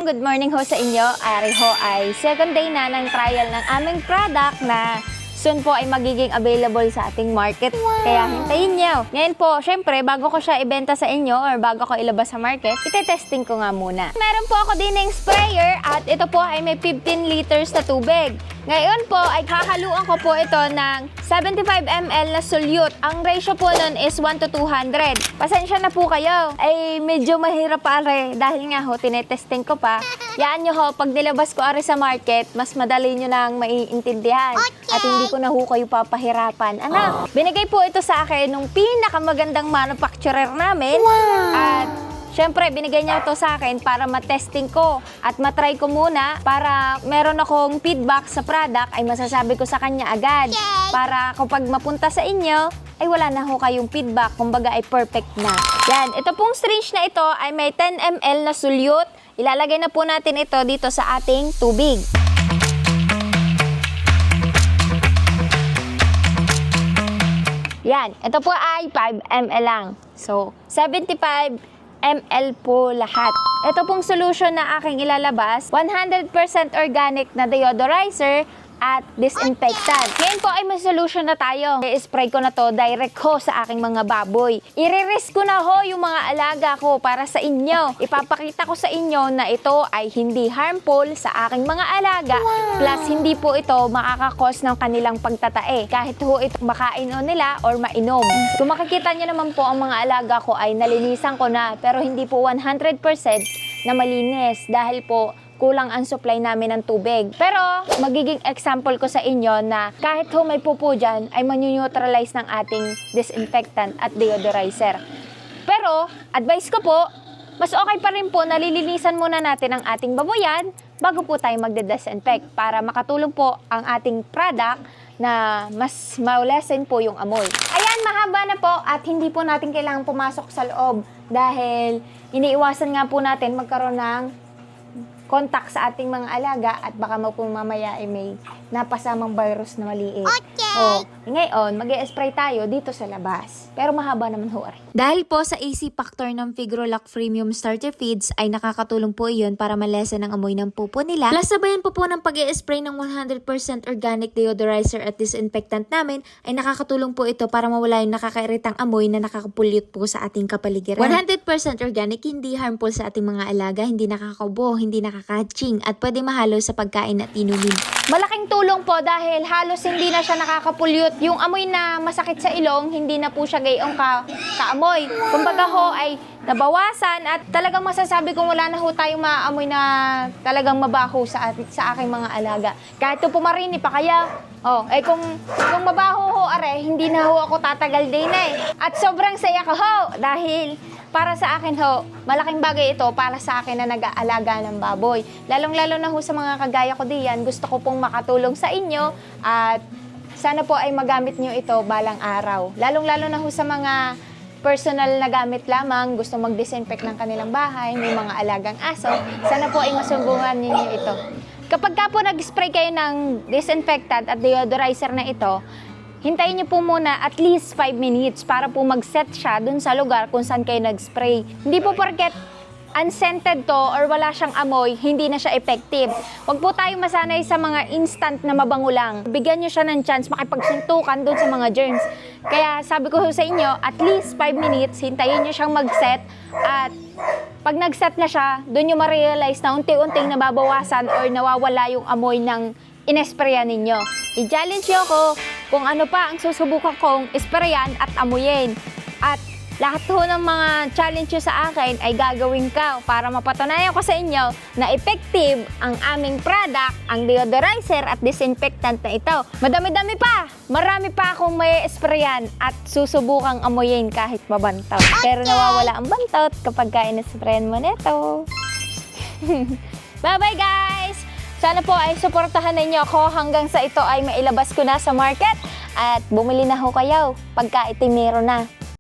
Good morning ho sa inyo. Ari ho ay second day na ng trial ng aming product na soon po ay magiging available sa ating market. Kaya hintayin nyo. Ngayon po, syempre, bago ko siya ibenta sa inyo or bago ko ilabas sa market, ite-testing ko nga muna. Meron po ako din ng sprayer at ito po ay may 15 liters na tubig. Ngayon po ay hahaluan ko po ito ng 75 ml na solute. Ang ratio po nun is 1 to 200. Pasensya na po kayo. Ay medyo mahirap pa are dahil nga ho, tinetesting ko pa. Yaan nyo ho, pag nilabas ko are sa market, mas madali nyo nang maiintindihan. At hindi ko na ho kayo papahirapan. Anak, binigay po ito sa akin nung pinakamagandang manufacturer namin. At syempre, binigay niya ito sa akin para matesting ko at matry ko muna para meron akong feedback sa product ay masasabi ko sa kanya agad. Para kapag mapunta sa inyo, ay wala na ho kayong feedback. Kumbaga ay perfect na. Yan, ito pong syringe na ito ay may 10 ml na solute. Ilalagay na po natin ito dito sa ating tubig. Yan, ito po ay 5 ml lang. So, 75 ml po lahat. Ito pong solution na aking ilalabas, 100% organic na deodorizer at disinfectant. Ngayon po ay may solution na tayo. I-spray ko na to direct ho sa aking mga baboy. I-risk ko na ho yung mga alaga ko para sa inyo. Ipapakita ko sa inyo na ito ay hindi harmful sa aking mga alaga. Plus, hindi po ito makakakos ng kanilang pagtatae. Kahit ho ito makain o nila or mainom. Kung makikita nyo naman po ang mga alaga ko ay nalinisan ko na. Pero hindi po 100% na malinis dahil po kulang ang supply namin ng tubig. Pero magiging example ko sa inyo na kahit ho may pupo dyan, ay manu-neutralize ng ating disinfectant at deodorizer. Pero, advice ko po, mas okay pa rin po na lilinisan muna natin ang ating baboyan bago po tayo magde-disinfect para makatulong po ang ating product na mas ma-lessen po yung amoy. Ayan, mahaba na po at hindi po natin kailangan pumasok sa loob dahil iniiwasan nga po natin magkaroon ng contact sa ating mga alaga at baka mamaya ay may napasamang virus na maliit. O, ngayon, mag-e-spray tayo dito sa labas. Pero mahaba naman ho. Dahil po sa AC factor ng Figrolac Premium Starter Feeds ay nakakatulong po iyon para malesen ang amoy ng pupo nila. Plus sabayan po ng pag-e-spray ng 100% organic deodorizer at disinfectant namin ay nakakatulong po ito para mawala yung nakakairitang amoy na nakakapulyot po sa ating kapaligiran. 100% organic, hindi harmful sa ating mga alaga, hindi nakakaubo, hindi nakakatching at pwede mahalo sa pagkain at inumin. Malaking tulong po dahil halos hindi na siya nakakapulyot. Yung amoy na masakit sa ilong, hindi na po siya gayong kaamoy. Kumbaga ho ay nabawasan at talagang masasabi kong wala na ho tayong maamoy na talagang mabaho sa aking mga alaga. Kahit po pumarini pa kaya, kung mabaho ho are, hindi na ho ako tatagal din At sobrang saya ko ho dahil para sa akin ho, malaking bagay ito para sa akin na nag-aalaga ng baboy. Lalong-lalo na ho sa mga kagaya ko diyan, gusto ko pong makatulong sa inyo at sana po ay magamit nyo ito balang araw. Lalong-lalo na ho sa mga personal na gamit lamang, gusto mag-disinfect ng kanilang bahay, may mga alagang aso, sana po ay masubukan ninyo ito. Kapag ka po nag-spray kayo ng disinfectant at deodorizer na ito, hintayin niyo po muna at least 5 minutes para po mag-set siya dun sa lugar kung saan kayo nag-spray. Hindi po porket unscented to or wala siyang amoy, hindi na siya effective. Huwag po tayo masanay sa mga instant na mabango lang. Bigyan niyo siya ng chance makipagsuntukan dun sa mga germs. Kaya sabi ko sa inyo, at least 5 minutes, hintayin niyo siyang mag-set at pag nag-set na siya, dun niyo ma-realize na unti-unting nababawasan or nawawala yung amoy ng inesprayan ninyo. I-challenge niyo ako kung ano pa ang susubukan kong isprayan at amuyin. At lahat ho ng mga challenge sa akin ay gagawin ko para mapatunayan ko sa inyo na effective ang aming product, ang deodorizer at disinfectant na ito. Madami-dami pa! Marami pa akong may sprayan at susubukang amuyin kahit mabantaw. Pero nawawala ang bantot kapag in-sprayan mo nito. Bye-bye guys! Sana po ay suportahan ninyo ako hanggang sa ito ay mailabas ko na sa market at bumili na ho kayo pagka ito meron na.